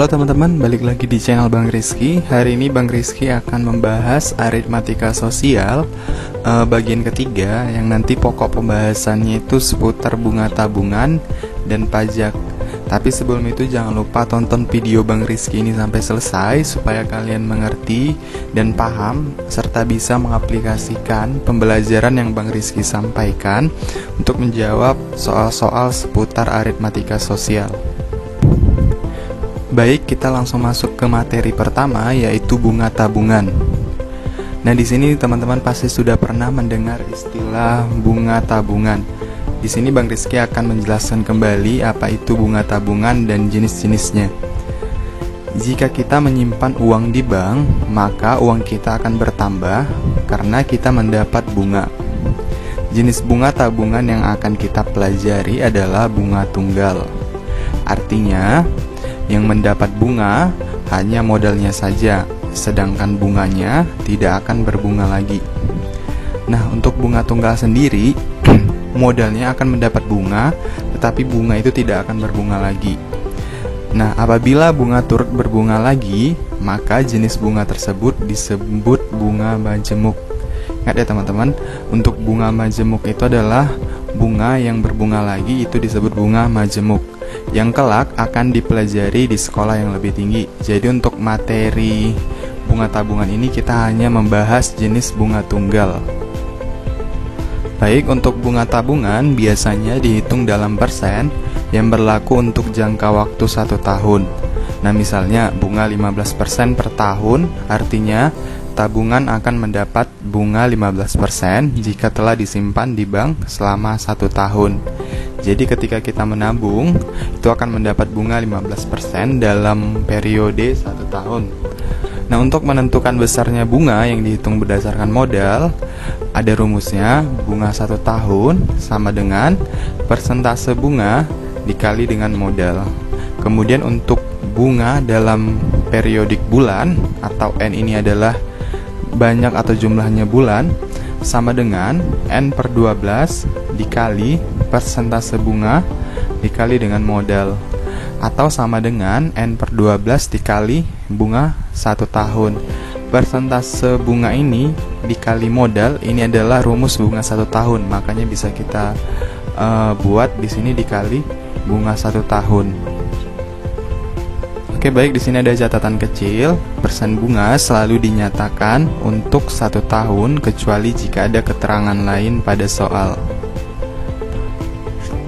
Halo teman-teman, balik lagi di channel Bang Rizky. Hari ini Bang Rizky akan membahas aritmatika sosial bagian ketiga, yang nanti pokok pembahasannya itu seputar bunga tabungan dan pajak. Tapi sebelum itu jangan lupa tonton video Bang Rizky ini sampai selesai supaya kalian mengerti dan paham serta bisa mengaplikasikan pembelajaran yang Bang Rizky sampaikan untuk menjawab soal-soal seputar aritmatika sosial. Baik, kita langsung masuk ke materi pertama, yaitu bunga tabungan. Nah, di sini teman-teman pasti sudah pernah mendengar istilah bunga tabungan. Di sini Bang Rizky akan menjelaskan kembali apa itu bunga tabungan dan jenis-jenisnya. Jika kita menyimpan uang di bank, maka uang kita akan bertambah karena kita mendapat bunga. Jenis bunga tabungan yang akan kita pelajari adalah bunga tunggal. Artinya, yang mendapat bunga hanya modalnya saja, sedangkan bunganya tidak akan berbunga lagi. Nah, untuk bunga tunggal sendiri, modalnya akan mendapat bunga, tetapi bunga itu tidak akan berbunga lagi. Nah, apabila bunga turut berbunga lagi, maka jenis bunga tersebut disebut bunga majemuk. Ingat ya teman-teman, untuk bunga majemuk itu adalah bunga yang berbunga lagi, itu disebut bunga majemuk, yang kelak akan dipelajari di sekolah yang lebih tinggi. Jadi untuk materi bunga tabungan ini kita hanya membahas jenis bunga tunggal. Baik, untuk bunga tabungan biasanya dihitung dalam persen yang berlaku untuk jangka waktu 1 tahun. Nah, misalnya bunga 15% per tahun, artinya tabungan akan mendapat bunga 15% jika telah disimpan di bank selama 1 tahun. Jadi ketika kita menabung, itu akan mendapat bunga 15% dalam periode 1 tahun. Nah, untuk menentukan besarnya bunga yang dihitung berdasarkan modal, ada rumusnya. Bunga 1 tahun sama dengan persentase bunga dikali dengan modal. Kemudian untuk bunga dalam periodik bulan, atau N ini adalah banyak atau jumlahnya bulan, sama dengan N per 12 dikali persentase bunga dikali dengan modal, atau sama dengan N per 12 dikali bunga 1 tahun. Persentase bunga ini dikali modal, ini adalah rumus bunga 1 tahun, makanya bisa kita buat di sini dikali bunga 1 tahun. Oke, baik, di sini ada catatan kecil. Persen bunga selalu dinyatakan untuk 1 tahun kecuali jika ada keterangan lain pada soal.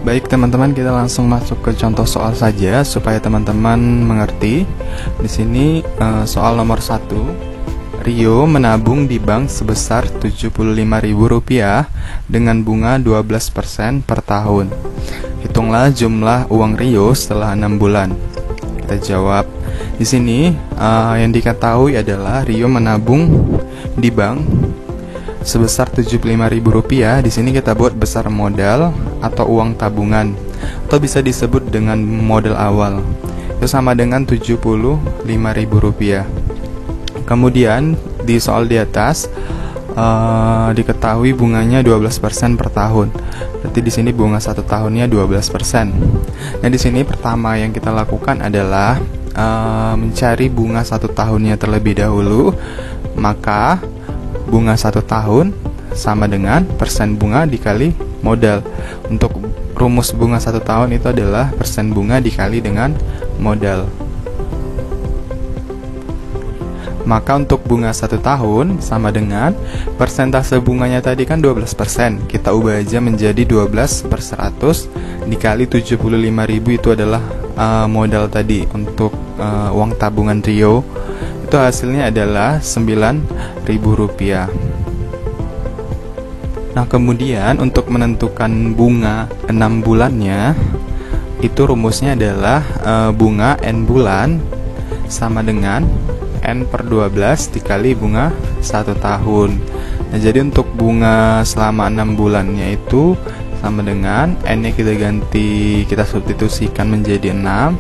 Baik teman-teman, kita langsung masuk ke contoh soal saja supaya teman-teman mengerti. Di sini soal nomor 1. Rio menabung di bank sebesar Rp75.000 dengan bunga 12% per tahun. Hitunglah jumlah uang Rio setelah 6 bulan. Kita jawab. Di sini yang diketahui adalah Rio menabung di bank sebesar Rp75.000. Di sini kita buat besar modal atau uang tabungan, atau bisa disebut dengan modal awal. Itu sama dengan Rp75.000. Kemudian di soal di atas diketahui bunganya 12% per tahun. Berarti di sini bunga 1 tahunnya 12%. Nah, di sini pertama yang kita lakukan adalah mencari bunga 1 tahunnya terlebih dahulu. Maka bunga 1 tahun sama dengan persen bunga dikali modal. Untuk rumus bunga 1 tahun itu adalah persen bunga dikali dengan modal. Maka untuk bunga 1 tahun sama dengan persentase bunganya tadi kan 12%. Kita ubah aja menjadi 12 per 100 dikali 75.000, itu adalah modal tadi untuk uang tabungan Rio. Itu hasilnya adalah Rp9.000. Nah, kemudian untuk menentukan bunga 6 bulannya, itu rumusnya adalah bunga N bulan sama dengan N per 12 dikali bunga 1 tahun. Nah, jadi untuk bunga selama 6 bulannya itu sama dengan N-nya kita substitusikan menjadi 6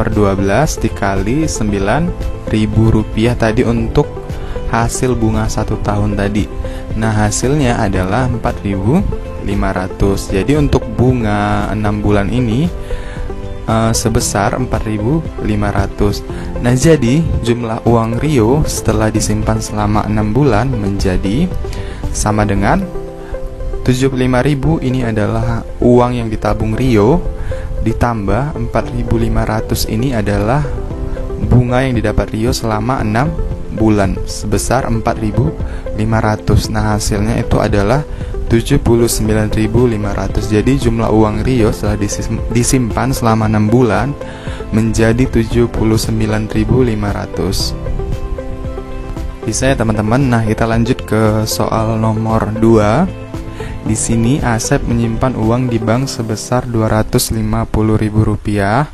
per 12 dikali Rp9.000 tadi untuk hasil bunga 1 tahun tadi. Nah, hasilnya adalah Rp4.500. Jadi untuk bunga 6 bulan ini sebesar 4.500. Nah, jadi jumlah uang Rio setelah disimpan selama 6 bulan menjadi sama dengan 75.000. Ini adalah uang yang ditabung Rio, ditambah 4.500 ini adalah bunga yang didapat Rio selama 6 bulan sebesar 4.500. Nah, hasilnya itu adalah 79.500. Jadi jumlah uang Rio setelah disimpan selama 6 bulan menjadi 79.500. Bisa ya teman-teman. Nah, kita lanjut ke soal nomor 2. Di sini Asep menyimpan uang di bank sebesar Rp250.000.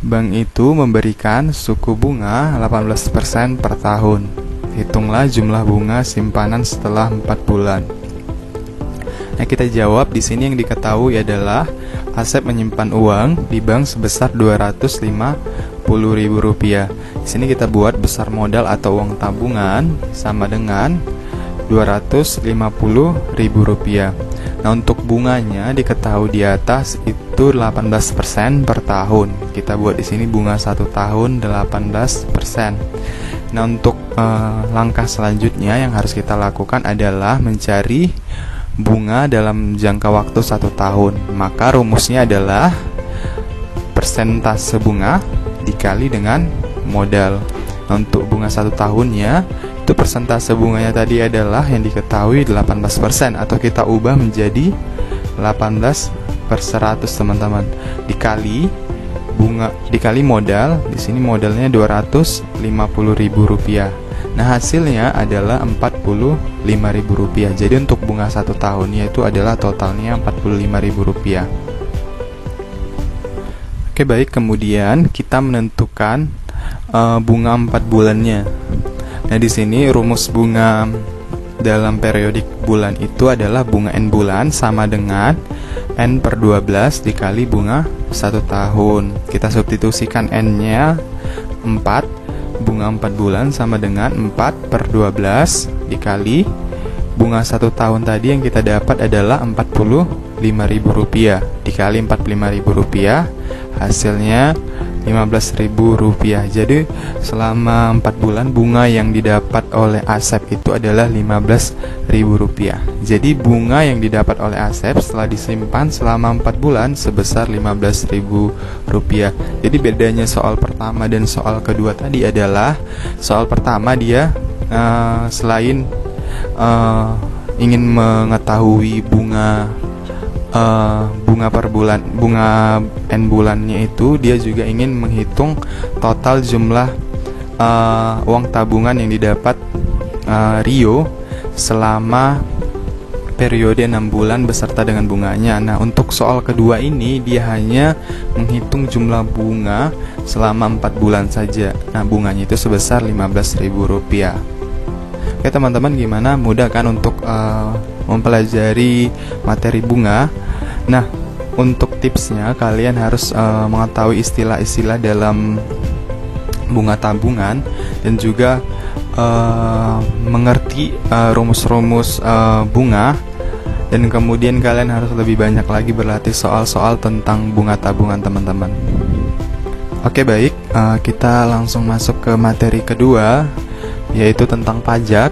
Bank itu memberikan suku bunga 18% per tahun. Hitunglah jumlah bunga simpanan setelah 4 bulan. Nah, kita jawab di sini yang diketahui adalah Asep menyimpan uang di bank sebesar Rp250.000. Di sini kita buat besar modal atau uang tabungan sama dengan Rp250.000. Nah, untuk bunganya diketahui di atas itu 18% per tahun. Kita buat di sini bunga 1 tahun 18%. Nah, untuk langkah selanjutnya yang harus kita lakukan adalah mencari bunga dalam jangka waktu 1 tahun. Maka rumusnya adalah persentase bunga dikali dengan modal. Nah, untuk bunga 1 tahunnya itu persentase bunganya tadi adalah yang diketahui 18%, atau kita ubah menjadi 18/100 teman-teman, dikali bunga dikali modal. Di sini modalnya Rp250.000. Nah, hasilnya adalah Rp45.000. Jadi untuk bunga 1 tahunnya itu adalah totalnya Rp45.000. Oke, baik. Kemudian kita menentukan bunga 4 bulannya. Nah, di sini rumus bunga dalam periodik bulan itu adalah bunga N bulan sama dengan N/12 dikali bunga 1 tahun. Kita substitusikan N-nya 4. Bunga 4 bulan sama dengan 4/12 dikali bunga 1 tahun tadi yang kita dapat adalah Rp45.000 dikali Rp45.000, hasilnya Rp15.000. Jadi selama 4 bulan bunga yang didapat oleh Asep itu adalah Rp15.000. Jadi bunga yang didapat oleh Asep setelah disimpan selama 4 bulan sebesar Rp15.000. Jadi bedanya soal pertama dan soal kedua tadi adalah soal pertama dia selain ingin mengetahui bunga per bulan, bunga N bulannya itu, dia juga ingin menghitung total jumlah uang tabungan yang didapat Rio selama periode 6 bulan beserta dengan bunganya. Nah, untuk soal kedua ini dia hanya menghitung jumlah bunga selama 4 bulan saja. Nah, bunganya itu sebesar Rp15.000. Oke teman-teman, gimana? Mudah kan untuk mempelajari materi bunga? Nah, untuk tipsnya kalian harus mengetahui istilah-istilah dalam bunga tabungan dan juga mengerti rumus-rumus bunga, dan kemudian kalian harus lebih banyak lagi berlatih soal-soal tentang bunga tabungan teman-teman. Oke, baik, kita langsung masuk ke materi kedua, yaitu tentang pajak.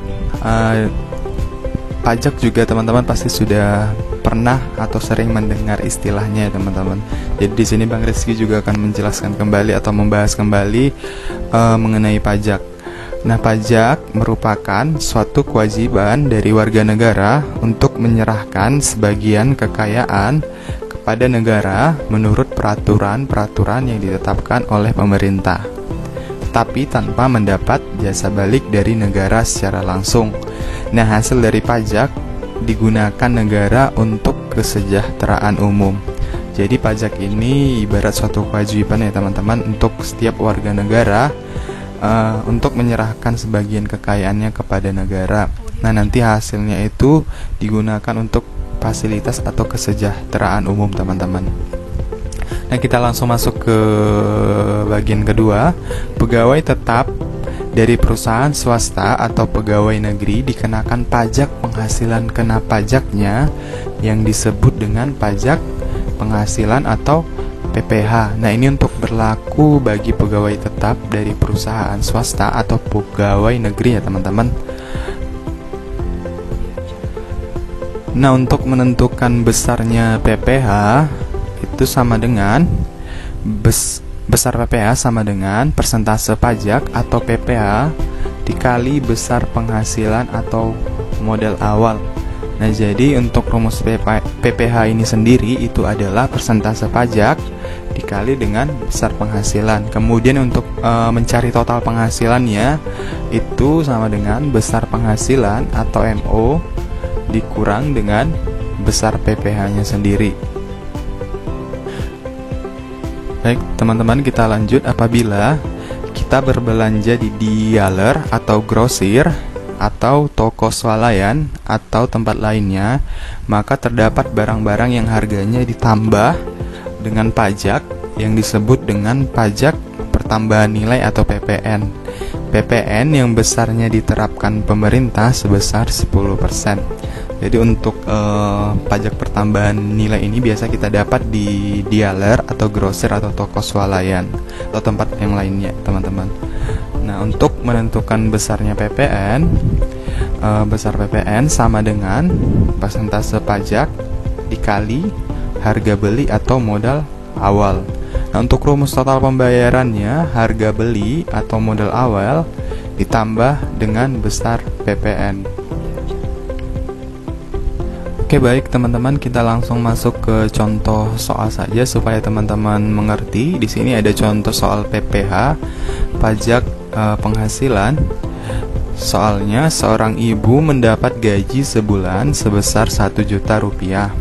Pajak juga teman-teman pasti sudah pernah atau sering mendengar istilahnya ya teman-teman. Jadi di sini Bang Rizky juga akan menjelaskan kembali atau membahas kembali mengenai pajak. Nah, pajak merupakan suatu kewajiban dari warga negara untuk menyerahkan sebagian kekayaan kepada negara menurut peraturan-peraturan yang ditetapkan oleh pemerintah, tapi tanpa mendapat jasa balik dari negara secara langsung. Nah, hasil dari pajak digunakan negara untuk kesejahteraan umum. Jadi pajak ini ibarat suatu kewajiban ya teman-teman untuk setiap warga negara untuk menyerahkan sebagian kekayaannya kepada negara. Nah, nanti hasilnya itu digunakan untuk fasilitas atau kesejahteraan umum teman-teman. Nah, kita langsung masuk ke bagian kedua. Pegawai tetap dari perusahaan swasta atau pegawai negeri dikenakan pajak penghasilan kena pajaknya yang disebut dengan pajak penghasilan atau PPH. Nah, ini untuk berlaku bagi pegawai tetap dari perusahaan swasta atau pegawai negeri ya teman-teman. Nah, untuk menentukan besarnya PPH itu sama dengan besar PPH sama dengan persentase pajak atau PPH dikali besar penghasilan atau modal awal. Nah, jadi untuk rumus PPH ini sendiri itu adalah persentase pajak dikali dengan besar penghasilan. Kemudian untuk mencari total penghasilannya itu sama dengan besar penghasilan atau MO dikurang dengan besar PPH-nya sendiri. Baik, teman-teman, kita lanjut. Apabila kita berbelanja di dealer atau grosir atau toko swalayan atau tempat lainnya, maka terdapat barang-barang yang harganya ditambah dengan pajak yang disebut dengan pajak pertambahan nilai atau PPN. PPN yang besarnya diterapkan pemerintah sebesar 10%. Jadi untuk pajak pertambahan nilai ini biasa kita dapat di dealer atau grosir atau toko swalayan atau tempat yang lainnya, teman-teman. Nah, untuk menentukan besarnya PPN, besar PPN sama dengan persentase pajak dikali harga beli atau modal awal. Nah, untuk rumus total pembayarannya, harga beli atau modal awal ditambah dengan besar PPN. Oke, baik teman-teman, kita langsung masuk ke contoh soal saja supaya teman-teman mengerti. Di sini ada contoh soal PPH, pajak penghasilan. Soalnya, seorang ibu mendapat gaji sebulan sebesar 1 juta rupiah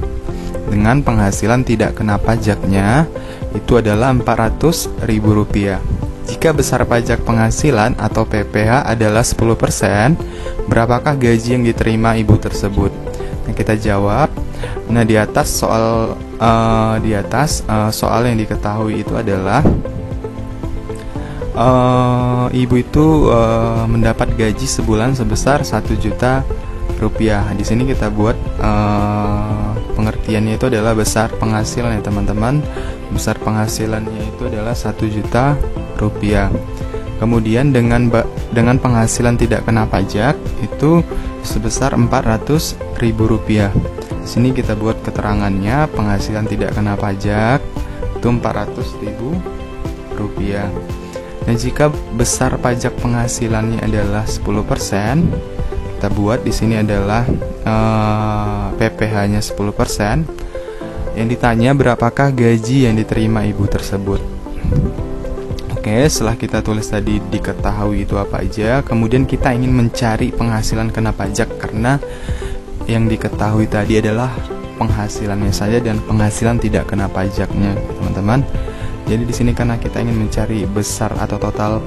dengan penghasilan tidak kena pajaknya itu adalah 400.000 rupiah. Jika besar pajak penghasilan atau PPH adalah 10%, berapakah gaji yang diterima ibu tersebut? Nah, kita jawab. Nah, di atas soal yang diketahui itu adalah ibu itu mendapat gaji sebulan sebesar 1 juta rupiah. Di sini kita buat pengertiannya itu adalah besar penghasilan ya teman-teman. Besar penghasilannya itu adalah 1 juta rupiah. Kemudian dengan penghasilan tidak kena pajak itu sebesar 400.000 rupiah. Sini kita buat keterangannya, penghasilan tidak kena pajak itu 400.000 rupiah. Dan jika besar pajak penghasilannya adalah 10%, kita buat di sini adalah PPH-nya 10%. Yang ditanya berapakah gaji yang diterima ibu tersebut. Oke, setelah kita tulis tadi diketahui itu apa aja, kemudian kita ingin mencari penghasilan kena pajak karena yang diketahui tadi adalah penghasilannya saja dan penghasilan tidak kena pajaknya, teman-teman. Jadi di sini karena kita ingin mencari besar atau total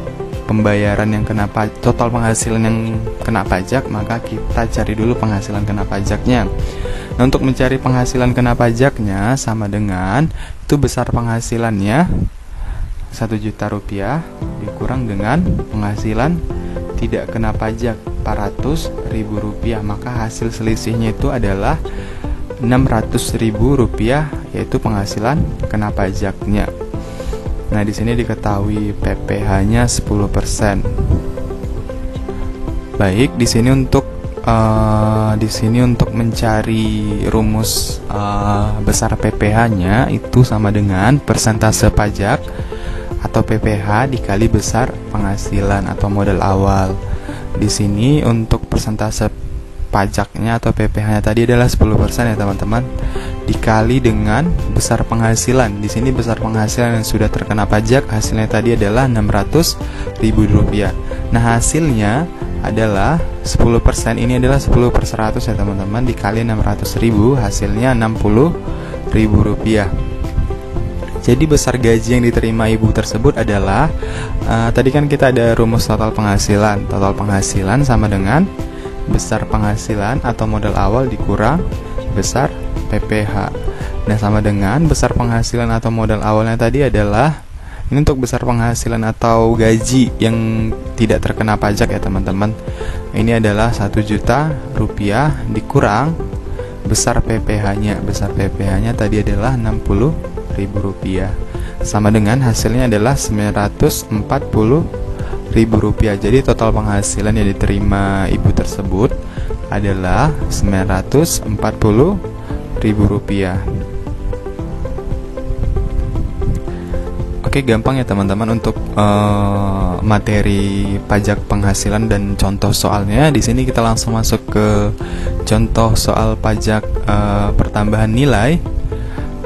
pembayaran yang kena total penghasilan yang kena pajak, maka kita cari dulu penghasilan kena pajaknya. Nah, untuk mencari penghasilan kena pajaknya sama dengan itu besar penghasilannya 1 juta rupiah dikurang dengan penghasilan tidak kena pajak 400.000 rupiah, maka hasil selisihnya itu adalah 600.000 rupiah, yaitu penghasilan kena pajaknya. Nah, di sini diketahui PPH-nya 10%. Baik, di sini untuk mencari rumus besar PPH-nya itu sama dengan persentase pajak atau PPH dikali besar penghasilan atau modal awal. Di sini untuk persentase pajaknya atau PPH-nya tadi adalah 10% ya teman-teman, dikali dengan besar penghasilan. Di sini besar penghasilan yang sudah terkena pajak hasilnya tadi adalah 600.000 rupiah. Nah, hasilnya adalah 10%, ini adalah 10/100 ya teman-teman, dikali 600.000 hasilnya 60.000 rupiah. Jadi besar gaji yang diterima ibu tersebut adalah tadi kan kita ada rumus total penghasilan. Total penghasilan sama dengan besar penghasilan atau modal awal dikurang besar PPH. Nah, sama dengan besar penghasilan atau modal awalnya tadi adalah ini untuk besar penghasilan atau gaji yang tidak terkena pajak ya teman-teman. Ini adalah 1 juta rupiah dikurang besar PPH-nya. Besar PPH-nya tadi adalah 60.000 rupiah. sama dengan hasilnya adalah Rp940.000. Jadi total penghasilan yang diterima ibu tersebut adalah Rp940.000. Oke, gampang ya teman-teman untuk materi pajak penghasilan dan contoh soalnya. Di sini kita langsung masuk ke contoh soal pajak pertambahan nilai.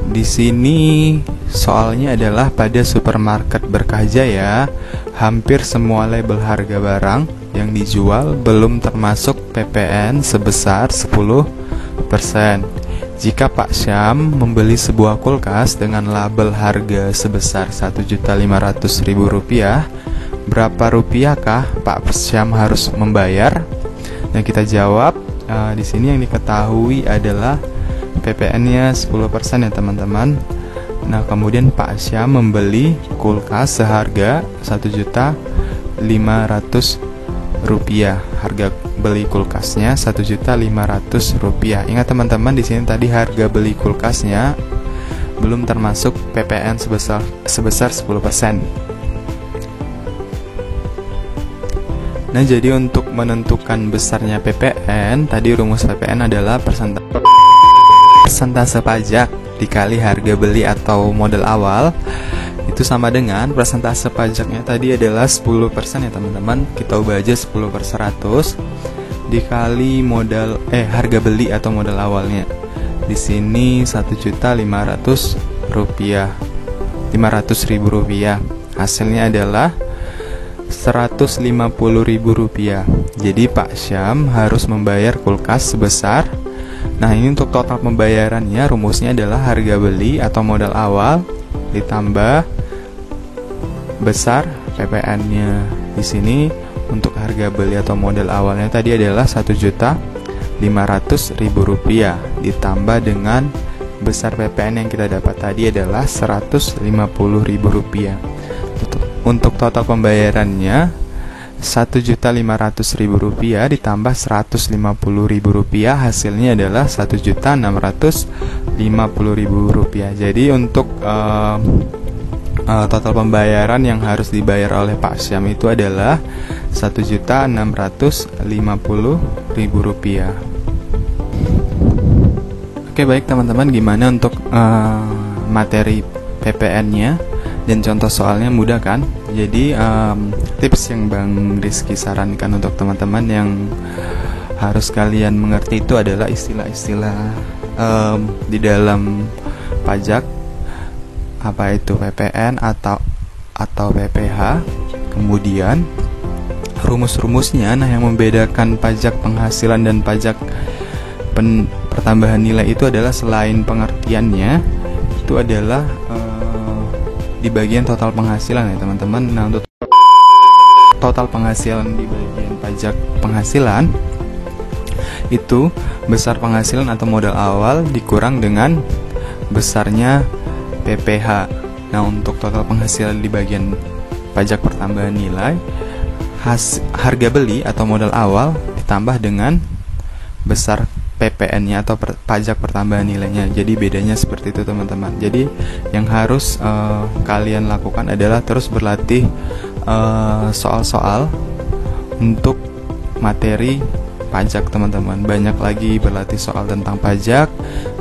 Di sini soalnya adalah pada supermarket Berkah Jaya, hampir semua label harga barang yang dijual belum termasuk PPN sebesar 10%. Jika Pak Syam membeli sebuah kulkas dengan label harga sebesar Rp1.500.000, berapa rupiahkah Pak Syam harus membayar? Dan kita jawab, di sini yang diketahui adalah PPN-nya 10% ya teman-teman. Nah, kemudian Pak Syam membeli kulkas seharga Rp1.500.000. Harga beli kulkasnya Rp1.500.000. Ingat teman-teman, di sini tadi harga beli kulkasnya belum termasuk PPN sebesar 10%. Nah, jadi untuk menentukan besarnya PPN, tadi rumus PPN adalah persentase pajak dikali harga beli atau modal awal, itu sama dengan persentase pajaknya tadi adalah 10% ya teman-teman. Kita ubah aja 10/100 dikali modal harga beli atau modal awalnya. Di sini Rp500.000. Hasilnya adalah Rp150.000. Jadi Pak Syam harus membayar kulkas sebesar, nah ini untuk total pembayarannya rumusnya adalah harga beli atau modal awal ditambah besar PPN-nya. Di sini untuk harga beli atau modal awalnya tadi adalah Rp1.500.000 ditambah dengan besar PPN yang kita dapat tadi adalah Rp150.000. Untuk total pembayarannya Rp1.500.000 ditambah Rp150.000, hasilnya adalah Rp1.650.000. Jadi untuk total pembayaran yang harus dibayar oleh Pak Syam itu adalah Rp1.650.000. Oke, baik teman-teman, gimana untuk materi PPN-nya dan contoh soalnya, mudah kan? Jadi tips yang Bang Rizky sarankan untuk teman-teman yang harus kalian mengerti itu adalah istilah-istilah di dalam pajak, apa itu PPN atau PPH, kemudian rumus-rumusnya. Nah, yang membedakan pajak penghasilan dan pajak pertambahan nilai itu adalah selain pengertiannya, itu adalah di bagian total penghasilan ya teman-teman. Nah, untuk total penghasilan di bagian pajak penghasilan itu besar penghasilan atau modal awal dikurang dengan besarnya PPH. Nah, untuk total penghasilan di bagian pajak pertambahan nilai, harga beli atau modal awal ditambah dengan besar PPN-nya atau pajak pertambahan nilainya. Jadi bedanya seperti itu teman-teman. Jadi yang harus kalian lakukan adalah terus berlatih soal-soal untuk materi pajak teman-teman. Banyak lagi berlatih soal tentang pajak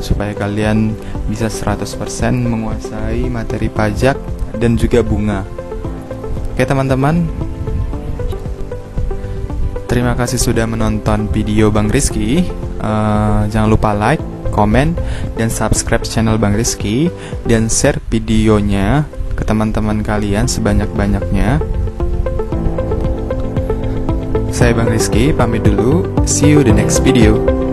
supaya kalian bisa 100% menguasai materi pajak dan juga bunga. Oke teman-teman, terima kasih sudah menonton video Bang Rizky. Jangan lupa like, komen, dan subscribe channel Bang Rizky, dan share videonya ke teman-teman kalian sebanyak-banyaknya. Saya Bang Rizky, pamit dulu. See you the next video.